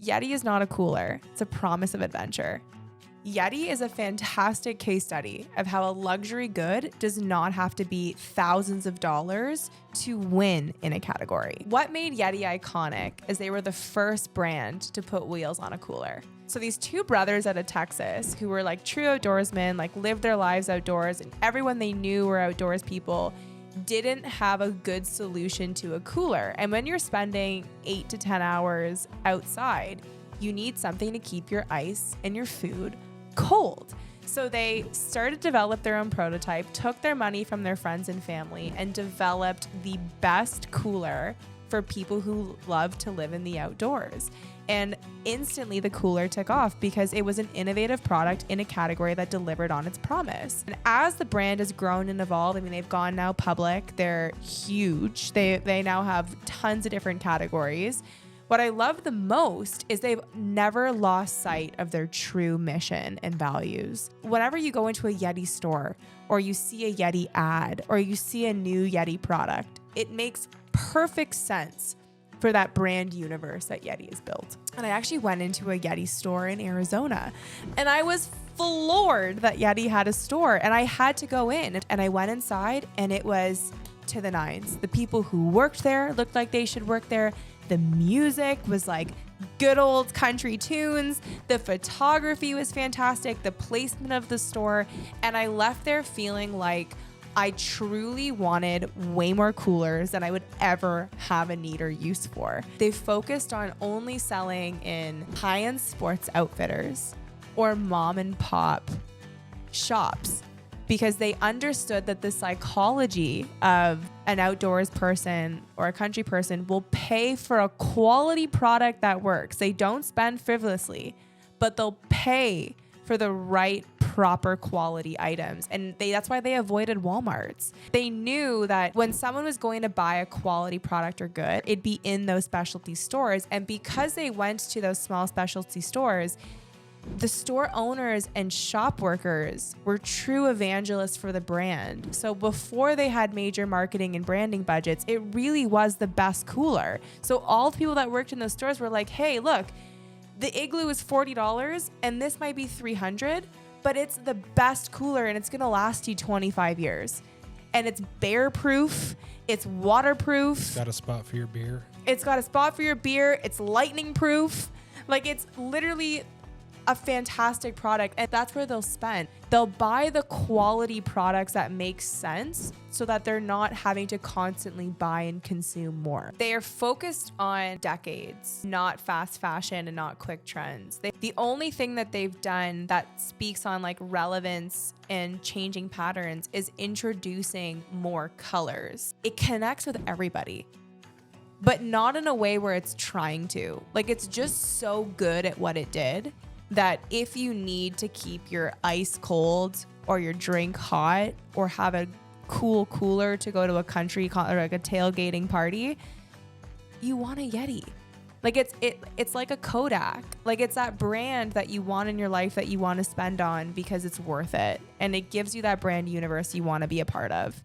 Yeti is not a cooler. It's a promise of adventure. Yeti is a fantastic case study of how a luxury good does not have to be thousands of dollars to win in a category. What made Yeti iconic is they were the first brand to put wheels on a cooler. So these two brothers out of Texas who were like true outdoorsmen, like lived their lives outdoors, and everyone they knew were outdoors people, didn't have a good solution to a cooler. And when you're spending 8 to 10 hours outside, you need something to keep your ice and your food cold. So they started to develop their own prototype, took their money from their friends and family, and developed the best cooler for people who love to live in the outdoors. And instantly the cooler took off because it was an innovative product in a category that delivered on its promise. And as the brand has grown and evolved, I mean, they've gone now public, they're huge. They now have tons of different categories. What I love the most is they've never lost sight of their true mission and values. Whenever you go into a Yeti store or you see a Yeti ad or you see a new Yeti product, it makes perfect sense for that brand universe that Yeti has built. And I actually went into a Yeti store in Arizona and I was floored that Yeti had a store, and I had to go in, and I went inside and it was to the nines. The people who worked there looked like they should work there. The music was like good old country tunes. The photography was fantastic. The placement of the store. And I left there feeling like I truly wanted way more coolers than I would ever have a need or use for. They focused on only selling in high-end sports outfitters or mom and pop shops, because they understood that the psychology of an outdoors person or a country person will pay for a quality product that works. They don't spend frivolously, but they'll pay for the right, proper quality items. And that's why they avoided Walmarts. They knew that when someone was going to buy a quality product or good, it'd be in those specialty stores. And because they went to those small specialty stores, the store owners and shop workers were true evangelists for the brand. So before they had major marketing and branding budgets, it really was the best cooler. So all the people that worked in those stores were like, hey, look, the Igloo is $40 and this might be $300, but it's the best cooler and it's going to last you 25 years. And it's bear proof. It's waterproof. It's got a spot for your beer. It's got a spot for your beer. It's lightning proof. Like, it's literally a fantastic product, and that's where they'll spend. They'll buy the quality products that make sense so that they're not having to constantly buy and consume more. They are focused on decades, not fast fashion and not quick trends. The only thing that they've done that speaks on like relevance and changing patterns is introducing more colors. It connects with everybody, but not in a way where it's trying to. Like, it's just so good at what it did that if you need to keep your ice cold or your drink hot or have a cool cooler to go to a country or like a tailgating party, you want a Yeti. Like, it's like a Kodak. Like, it's that brand that you want in your life that you want to spend on because it's worth it. And it gives you that brand universe you want to be a part of.